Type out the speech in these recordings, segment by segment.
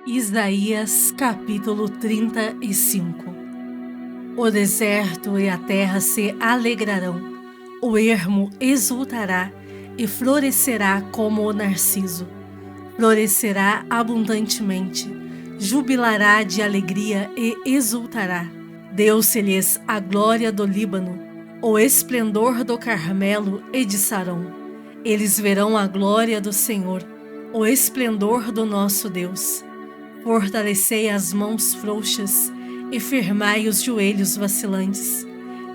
Isaías capítulo 35. O deserto e a terra se alegrarão, o ermo exultará e florescerá como o narciso. Florescerá abundantemente, jubilará de alegria e exultará. Deu-se-lhes a glória do Líbano, o esplendor do Carmelo e de Sarão. Eles verão a glória do Senhor, o esplendor do nosso Deus. Fortalecei as mãos frouxas e firmai os joelhos vacilantes.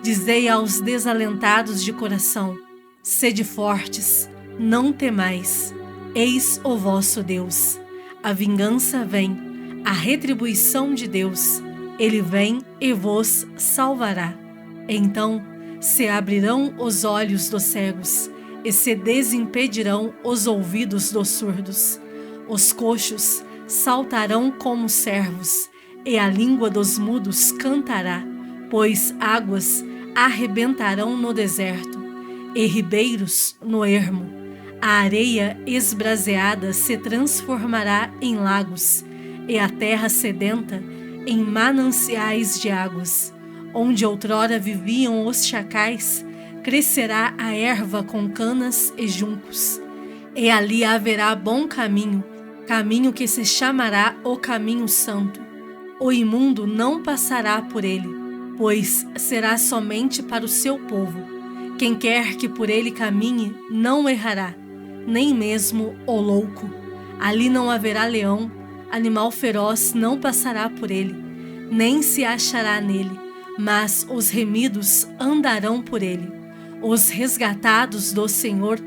Dizei aos desalentados de coração: sede fortes, não temais. Eis o vosso Deus. A vingança vem, a retribuição de Deus. Ele vem e vos salvará. Então se abrirão os olhos dos cegos e se desimpedirão os ouvidos dos surdos. Os coxos saltarão como servos, e a língua dos mudos cantará, pois águas arrebentarão no deserto, e ribeiros no ermo. A areia esbraseada se transformará em lagos, e a terra sedenta em mananciais de águas. Onde outrora viviam os chacais, crescerá a erva com canas e juncos, e ali haverá bom caminho, caminho que se chamará o caminho santo. O imundo não passará por ele, pois será somente para o seu povo. Quem quer que por ele caminhe não errará, nem mesmo o louco. Ali não haverá leão, animal feroz não passará por ele, nem se achará nele, mas os remidos andarão por ele. Os resgatados do Senhor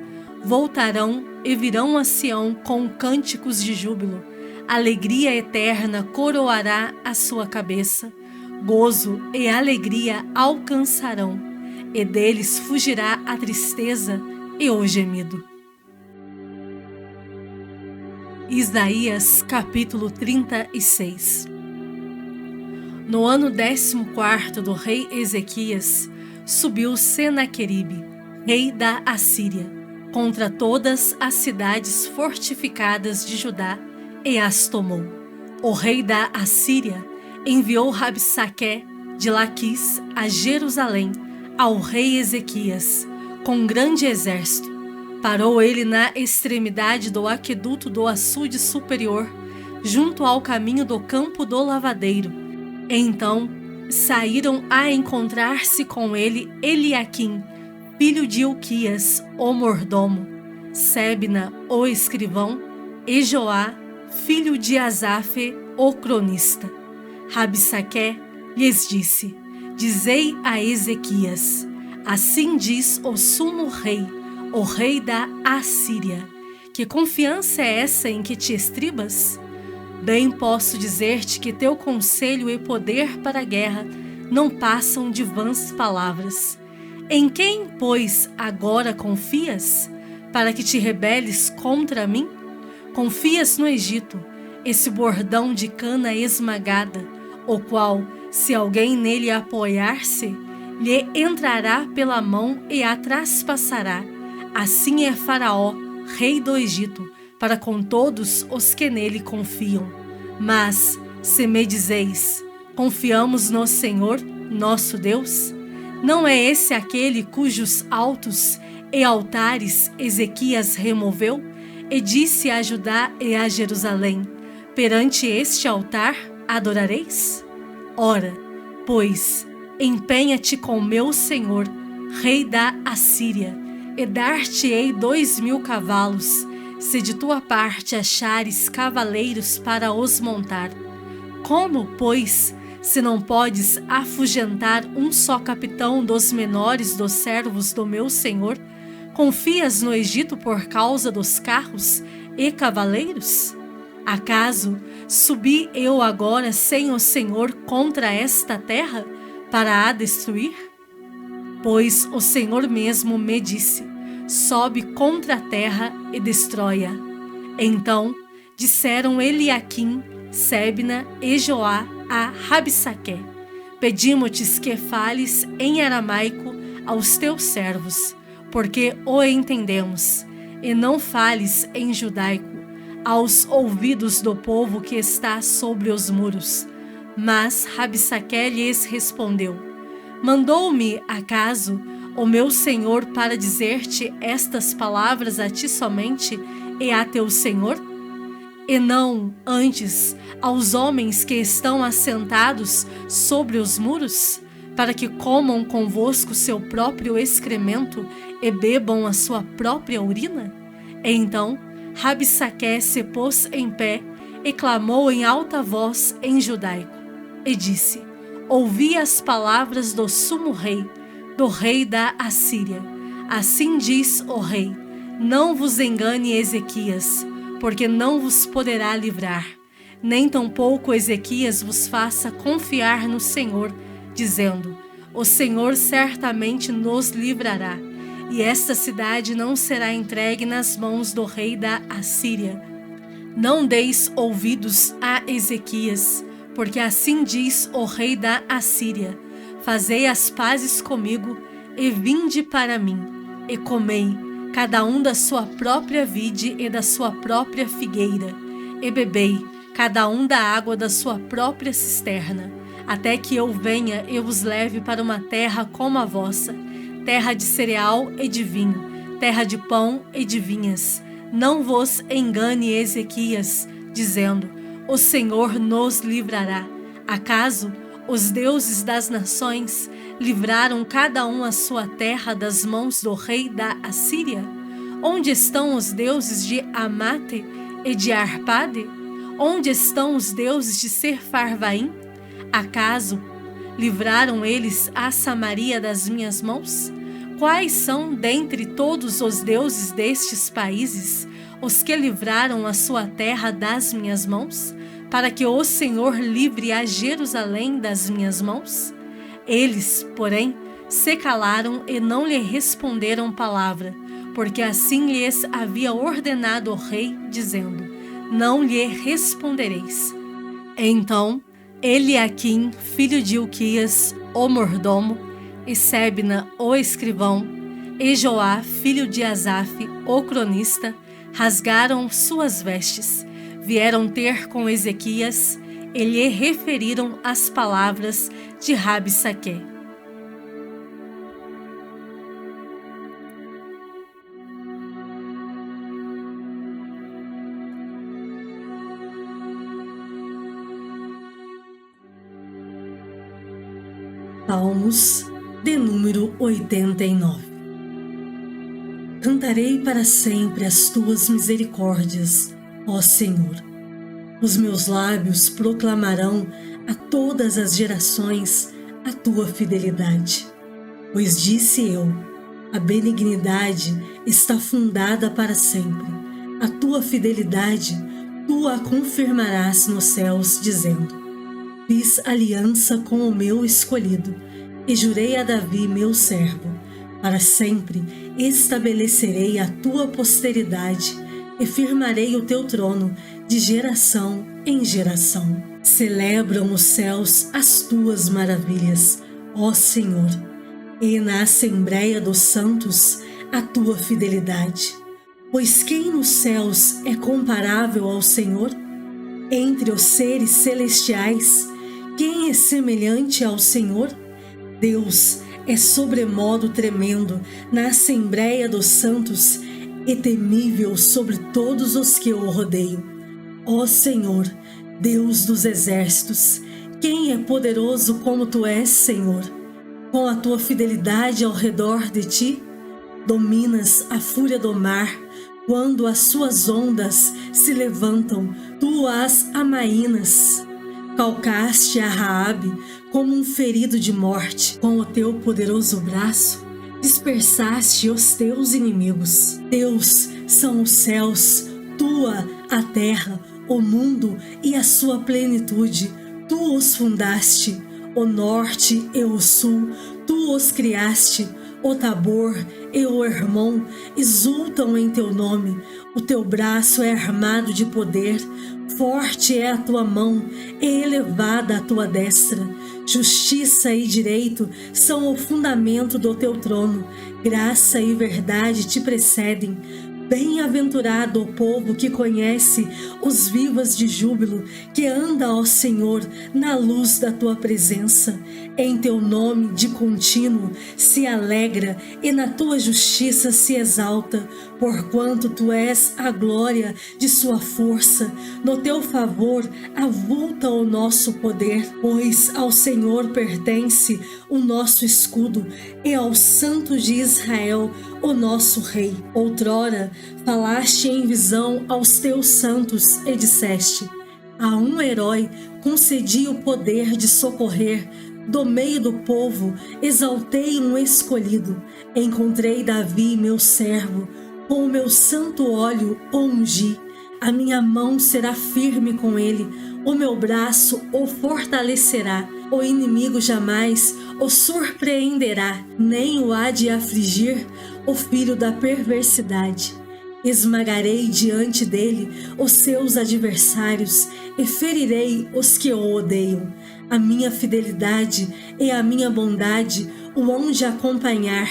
voltarão e virão a Sião com cânticos de júbilo. Alegria eterna coroará a sua cabeça. Gozo e alegria alcançarão, e deles fugirá a tristeza e o gemido. Isaías capítulo 36. No ano 14º do rei Ezequias, subiu Senaqueribe, rei da Assíria, contra todas as cidades fortificadas de Judá, e as tomou. O rei da Assíria enviou Rabsaque de Laquis a Jerusalém ao rei Ezequias, com grande exército. Parou ele na extremidade do aqueduto do açude superior, junto ao caminho do campo do lavadeiro. Então saíram a encontrar-se com ele Eliaquim, filho de Ilquias, o mordomo, Sebna, o escrivão, e Joá, filho de Asaf, o cronista. Rabsaque lhes disse: dizei a Ezequias: assim diz o sumo rei, o rei da Assíria, que confiança é essa em que te estribas? Bem posso dizer-te que teu conselho e poder para a guerra não passam de vãs palavras. Em quem, pois, agora confias, para que te rebeles contra mim? Confias no Egito, esse bordão de cana esmagada, o qual, se alguém nele apoiar-se, lhe entrará pela mão e a traspassará. Assim é Faraó, rei do Egito, para com todos os que nele confiam. Mas, se me dizeis: confiamos no Senhor, nosso Deus, não é esse aquele cujos altos e altares Ezequias removeu, e disse a Judá e a Jerusalém: perante este altar adorareis? Ora, pois, empenha-te com meu senhor, rei da Assíria, e dar-te-ei 2000 cavalos, se de tua parte achares cavaleiros para os montar. Como, pois, se não podes afugentar um só capitão dos menores dos servos do meu senhor, confias no Egito por causa dos carros e cavaleiros? Acaso subi eu agora sem o Senhor contra esta terra, para a destruir? Pois o Senhor mesmo me disse: sobe contra a terra e destrói-a. Então disseram Eliaquim, Sebna e Joá a Rabsaque: pedimo-te que fales em aramaico aos teus servos, porque o entendemos, e não fales em judaico, aos ouvidos do povo que está sobre os muros. Mas Rabsaque lhes respondeu: mandou-me, acaso, o meu senhor para dizer-te estas palavras a ti somente e a teu senhor? E não, antes, aos homens que estão assentados sobre os muros, para que comam convosco seu próprio excremento e bebam a sua própria urina? E então Rabsaque se pôs em pé e clamou em alta voz em judaico, e disse: ouvi as palavras do sumo rei, do rei da Assíria. Assim diz o rei: não vos engane Ezequias, porque não vos poderá livrar, nem tampouco Ezequias vos faça confiar no Senhor, dizendo: o Senhor certamente nos livrará, e esta cidade não será entregue nas mãos do rei da Assíria. Não deis ouvidos a Ezequias, porque assim diz o rei da Assíria: fazei as pazes comigo e vinde para mim, e comei, cada um da sua própria vide e da sua própria figueira, e bebei, cada um da água da sua própria cisterna, até que eu venha e vos leve para uma terra como a vossa, terra de cereal e de vinho, terra de pão e de vinhas. Não vos engane Ezequias, dizendo: o Senhor nos livrará. Acaso os deuses das nações livraram cada um a sua terra das mãos do rei da Assíria? Onde estão os deuses de Amate e de Arpade? Onde estão os deuses de Sepharvaim? Acaso livraram eles a Samaria das minhas mãos? Quais são dentre todos os deuses destes países os que livraram a sua terra das minhas mãos, para que o Senhor livre a Jerusalém das minhas mãos? Eles, porém, se calaram e não lhe responderam palavra, porque assim lhes havia ordenado o rei, dizendo: não lhe respondereis. Então Eliaquim, filho de Ilquias, o mordomo, e Sebna, o escrivão, e Joá, filho de Asaf, o cronista, rasgaram suas vestes, vieram ter com Ezequias e lhe referiram as palavras de Rabsaque. Salmos de número 89. Cantarei para sempre as tuas misericórdias, ó Senhor. Os meus lábios proclamarão a todas as gerações a tua fidelidade. Pois disse eu: a benignidade está fundada para sempre. A tua fidelidade, tu a confirmarás nos céus, dizendo: fiz aliança com o meu escolhido, e jurei a Davi, meu servo: para sempre estabelecerei a tua posteridade, e firmarei o teu trono de geração em geração. Celebram os céus as tuas maravilhas, ó Senhor, e na assembleia dos santos a tua fidelidade. Pois quem nos céus é comparável ao Senhor? Entre os seres celestiais, quem é semelhante ao Senhor? Deus é sobremodo tremendo na assembleia dos santos e temível sobre todos os que o rodeiam. Ó Senhor, Deus dos exércitos, quem é poderoso como tu és, Senhor? Com a tua fidelidade ao redor de ti, dominas a fúria do mar. Quando as suas ondas se levantam, tu as amainas. Calcaste a Raabe como um ferido de morte. Com o teu poderoso braço, dispersaste os teus inimigos. Teus são os céus, tua a terra, o mundo e a sua plenitude. Tu os fundaste, o norte e o sul, tu os criaste. O Tabor e o Hermon exultam em teu nome. O teu braço é armado de poder, forte é a tua mão e elevada a tua destra. Justiça e direito são o fundamento do teu trono. Graça e verdade te precedem. Bem-aventurado o povo que conhece os vivas de júbilo, que anda, ó Senhor, na luz da tua presença. Em teu nome de contínuo se alegra e na tua justiça se exalta, porquanto tu és a glória de sua força. No teu favor avulta o nosso poder, pois ao Senhor pertence o nosso escudo e ao Santo de Israel o nosso Rei. Outrora falaste em visão aos teus santos e disseste: a um herói concedi o poder de socorrer. Do meio do povo exaltei um escolhido. Encontrei Davi, meu servo, com o meu santo óleo o ungi. A minha mão será firme com ele, o meu braço o fortalecerá. O inimigo jamais o surpreenderá, nem o há de afligir o filho da perversidade. Esmagarei diante dele os seus adversários e ferirei os que o odeiam. A minha fidelidade e a minha bondade o hão de acompanhar,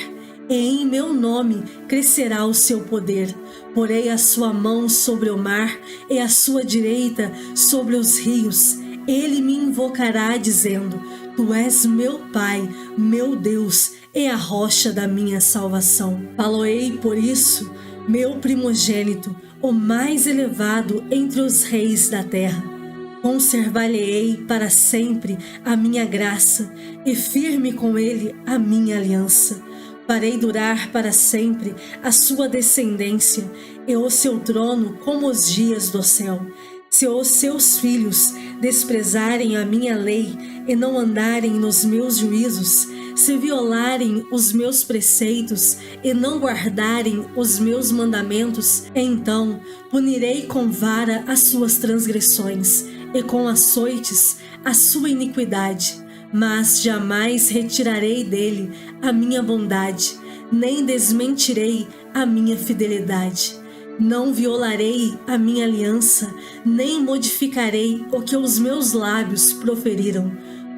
e em meu nome crescerá o seu poder. Porei a sua mão sobre o mar e a sua direita sobre os rios. Ele me invocará dizendo: tu és meu Pai, meu Deus, e a rocha da minha salvação. Faloei por isso, meu primogênito, o mais elevado entre os reis da terra. Conservar-lhe-ei para sempre a minha graça, e firme com ele a minha aliança. Farei durar para sempre a sua descendência, e o seu trono como os dias do céu. Se os seus filhos desprezarem a minha lei e não andarem nos meus juízos, se violarem os meus preceitos e não guardarem os meus mandamentos, então punirei com vara as suas transgressões e com açoites a sua iniquidade. Mas jamais retirarei dele a minha bondade, nem desmentirei a minha fidelidade. Não violarei a minha aliança, nem modificarei o que os meus lábios proferiram.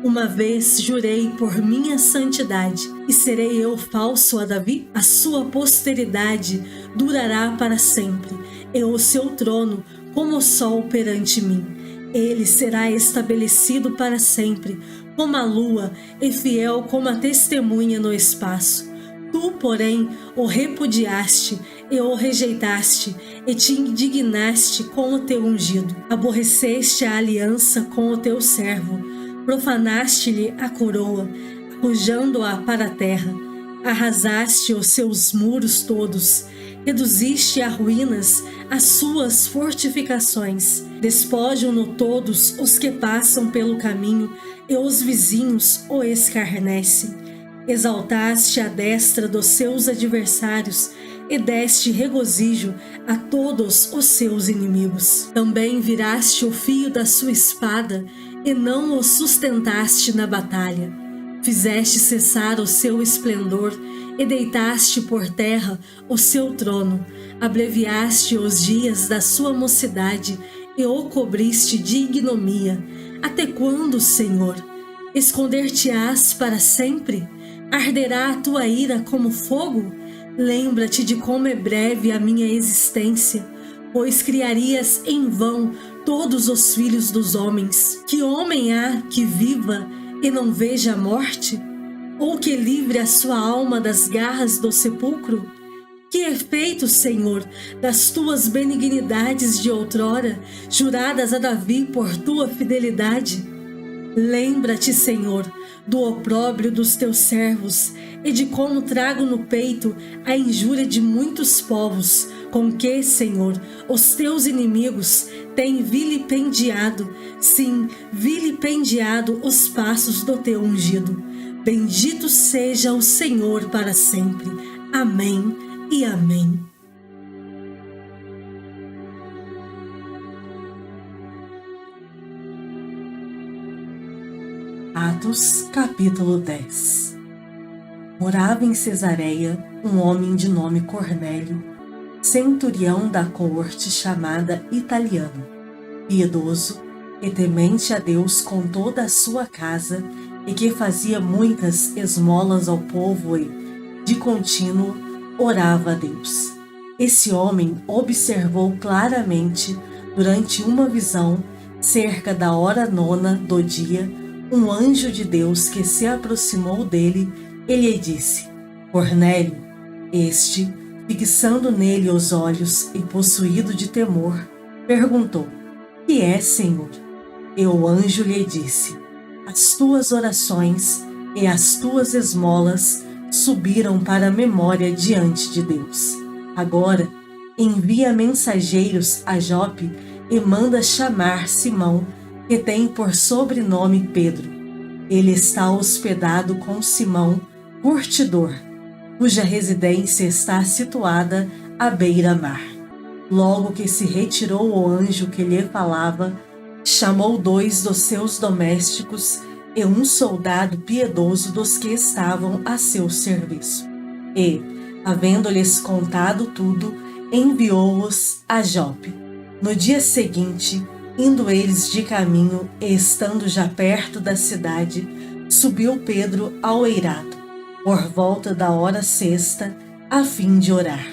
Uma vez jurei por minha santidade, e serei eu falso a Davi? A sua posteridade durará para sempre, e o seu trono como o sol perante mim. Ele será estabelecido para sempre, como a lua, e fiel como a testemunha no espaço. Tu, porém, o repudiaste e o rejeitaste, e te indignaste com o teu ungido. Aborreceste a aliança com o teu servo, profanaste-lhe a coroa, arrojando-a para a terra. Arrasaste os seus muros todos, reduziste a ruínas as suas fortificações. Despojam-no todos os que passam pelo caminho, e os vizinhos o escarnecem. Exaltaste a destra dos seus adversários e deste regozijo a todos os seus inimigos. Também viraste o fio da sua espada e não o sustentaste na batalha. Fizeste cessar o seu esplendor e deitaste por terra o seu trono. Abreviaste os dias da sua mocidade e o cobriste de ignomia. Até quando, Senhor? Esconder-te-ás para sempre? Arderá a tua ira como fogo? Lembra-te de como é breve a minha existência, pois criarias em vão todos os filhos dos homens. Que homem há que viva e não veja a morte? Ou que livre a sua alma das garras do sepulcro? Que efeito, Senhor, das tuas benignidades de outrora, juradas a Davi por tua fidelidade? Lembra-te, Senhor, do opróbrio dos teus servos e de como trago no peito a injúria de muitos povos, com que, Senhor, os teus inimigos têm vilipendiado, sim, vilipendiado os passos do teu ungido. Bendito seja o Senhor para sempre. Amém e amém. Atos, capítulo 10. Morava em Cesareia um homem de nome Cornélio, centurião da coorte chamada Italiano, piedoso e temente a Deus com toda a sua casa, e que fazia muitas esmolas ao povo e, de contínuo, orava a Deus. Esse homem observou claramente, durante uma visão, cerca da hora 9ª do dia, um anjo de Deus que se aproximou dele e lhe disse: Cornélio. Este, fixando nele os olhos e possuído de temor, perguntou: Que é, Senhor? E o anjo lhe disse: As tuas orações e as tuas esmolas subiram para a memória diante de Deus. Agora, envia mensageiros a Jope e manda chamar Simão, que tem por sobrenome Pedro. Ele está hospedado com Simão, curtidor, cuja residência está situada à beira-mar. Logo que se retirou o anjo que lhe falava, chamou 2 dos seus domésticos e um soldado piedoso dos que estavam a seu serviço. E, havendo-lhes contado tudo, enviou-os a Jope. No dia seguinte, indo eles de caminho e estando já perto da cidade, subiu Pedro ao eirado, por volta da hora 6ª, a fim de orar.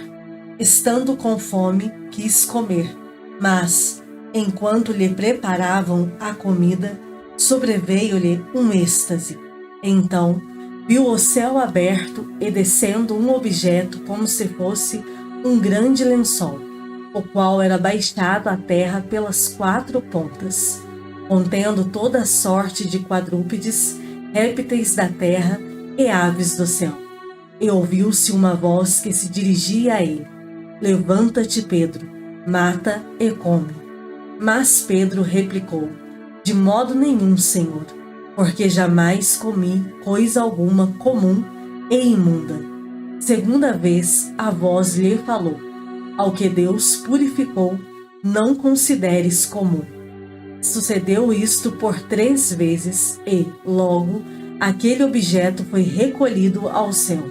Estando com fome, quis comer, mas, enquanto lhe preparavam a comida, sobreveio-lhe um êxtase. Então, viu o céu aberto e descendo um objeto como se fosse um grande lençol, o qual era baixado à terra pelas 4 pontas, contendo toda sorte de quadrúpedes, répteis da terra e aves do céu. E ouviu-se uma voz que se dirigia a ele: Levanta-te, Pedro, mata e come. Mas Pedro replicou: De modo nenhum, Senhor, porque jamais comi coisa alguma comum e imunda. Segunda vez a voz lhe falou: Ao que Deus purificou, não consideres comum. Sucedeu isto por 3 vezes e, logo, aquele objeto foi recolhido ao céu.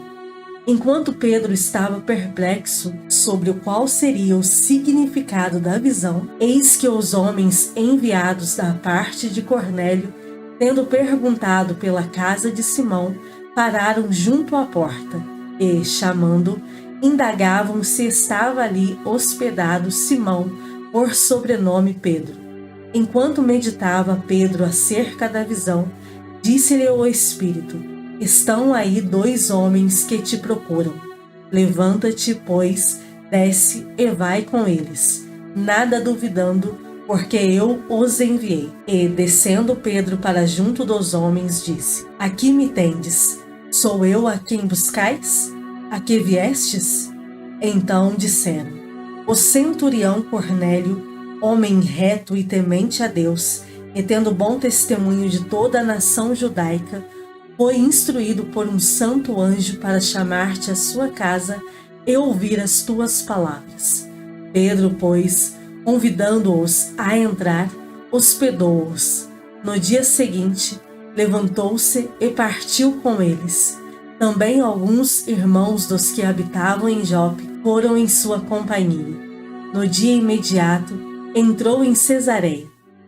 Enquanto Pedro estava perplexo sobre o qual seria o significado da visão, eis que os homens enviados da parte de Cornélio, tendo perguntado pela casa de Simão, pararam junto à porta e, chamando, indagavam se estava ali hospedado Simão, por sobrenome Pedro. Enquanto meditava Pedro acerca da visão, disse-lhe o Espírito: Estão aí 2 homens que te procuram. Levanta-te, pois, desce e vai com eles, nada duvidando, porque eu os enviei. E, descendo Pedro para junto dos homens, disse: Aqui me tendes, sou eu a quem buscais? A que viestes? Então disseram: O centurião Cornélio, homem reto e temente a Deus, e tendo bom testemunho de toda a nação judaica, foi instruído por um santo anjo para chamar-te à sua casa e ouvir as tuas palavras. Pedro, pois, convidando-os a entrar, hospedou-os. No dia seguinte, levantou-se e partiu com eles. Também alguns irmãos dos que habitavam em Jope foram em sua companhia. No dia imediato, entrou em Cesareia.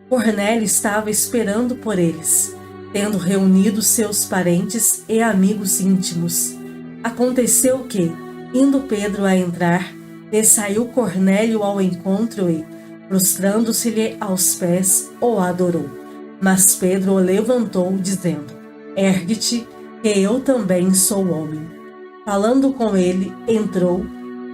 Cornélio estava esperando por eles, tendo reunido seus parentes e amigos íntimos. Aconteceu que, indo Pedro a entrar, lhe saiu Cornélio ao encontro e, prostrando-se-lhe aos pés, o adorou. Mas Pedro o levantou, dizendo: Ergue-te, que eu também sou homem. Falando com ele, entrou,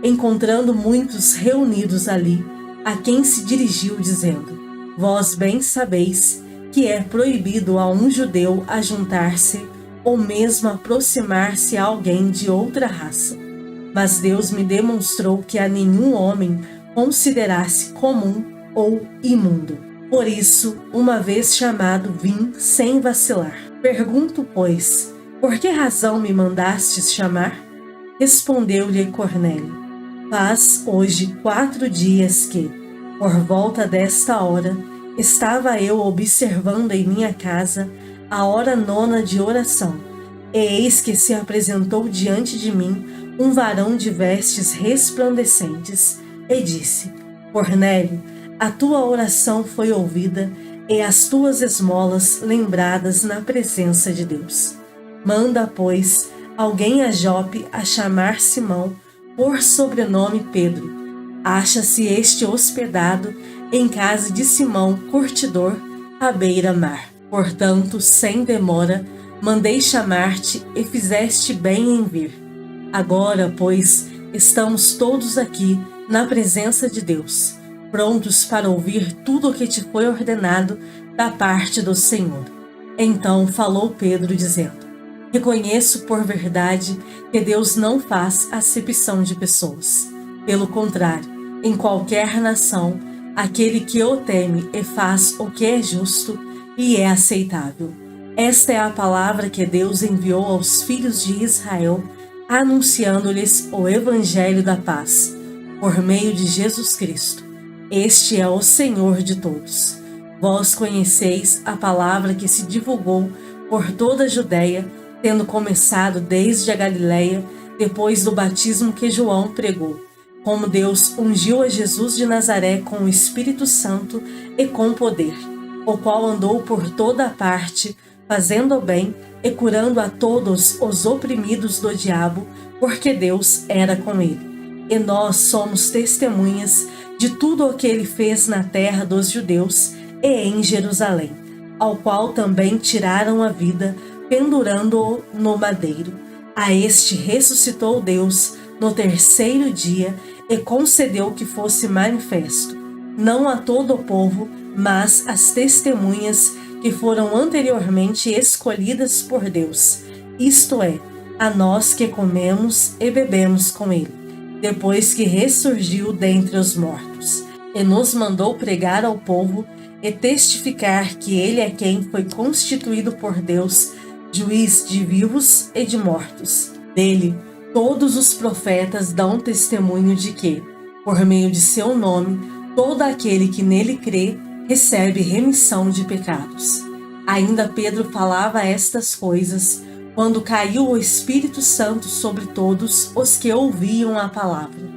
encontrando muitos reunidos ali, a quem se dirigiu, dizendo: Vós bem sabeis que é proibido a um judeu ajuntar-se ou mesmo aproximar-se a alguém de outra raça. Mas Deus me demonstrou que a nenhum homem considerasse comum ou imundo. Por isso, uma vez chamado, vim sem vacilar. Pergunto, pois, por que razão me mandastes chamar? Respondeu-lhe Cornélio: Faz hoje 4 dias que, por volta desta hora, estava eu observando em minha casa a hora 9ª de oração, e eis que se apresentou diante de mim um varão de vestes resplandecentes, e disse: Cornélio, a tua oração foi ouvida e as tuas esmolas lembradas na presença de Deus. Manda, pois, alguém a Jope a chamar Simão, por sobrenome Pedro. Acha-se este hospedado em casa de Simão Curtidor, à beira-mar. Portanto, sem demora, mandei chamar-te e fizeste bem em vir. Agora, pois, estamos todos aqui na presença de Deus, prontos para ouvir tudo o que te foi ordenado da parte do Senhor. Então falou Pedro, dizendo: reconheço por verdade que Deus não faz acepção de pessoas. Pelo contrário, em qualquer nação, aquele que o teme e faz o que é justo lhe é aceitável. Esta é a palavra que Deus enviou aos filhos de Israel, anunciando-lhes o evangelho da paz, por meio de Jesus Cristo. Este é o Senhor de todos. Vós conheceis a palavra que se divulgou por toda a Judéia, tendo começado desde a Galiléia, depois do batismo que João pregou, como Deus ungiu a Jesus de Nazaré com o Espírito Santo e com poder, o qual andou por toda a parte, fazendo o bem e curando a todos os oprimidos do diabo, porque Deus era com ele. E nós somos testemunhas de tudo o que ele fez na terra dos judeus e em Jerusalém, ao qual também tiraram a vida, pendurando-o no madeiro. A este ressuscitou Deus no terceiro dia e concedeu que fosse manifesto, não a todo o povo, mas às testemunhas que foram anteriormente escolhidas por Deus, isto é, a nós que comemos e bebemos com ele, depois que ressurgiu dentre os mortos, e nos mandou pregar ao povo e testificar que ele é quem foi constituído por Deus, juiz de vivos e de mortos. Dele, todos os profetas dão testemunho de que, por meio de seu nome, todo aquele que nele crê recebe remissão de pecados. Ainda Pedro falava estas coisas quando caiu o Espírito Santo sobre todos os que ouviam a palavra.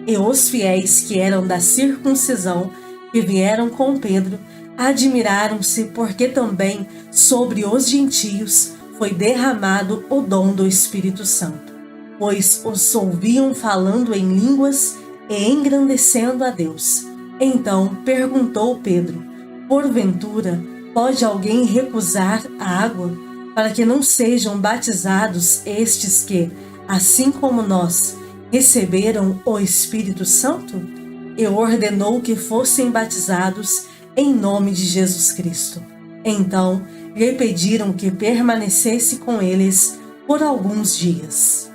E os fiéis que eram da circuncisão, que vieram com Pedro, admiraram-se porque também sobre os gentios foi derramado o dom do Espírito Santo, pois os ouviam falando em línguas e engrandecendo a Deus. Então perguntou Pedro: porventura pode alguém recusar a água para que não sejam batizados estes que, assim como nós, receberam o Espírito Santo? E ordenou que fossem batizados em nome de Jesus Cristo. Então lhe pediram que permanecesse com eles por alguns dias.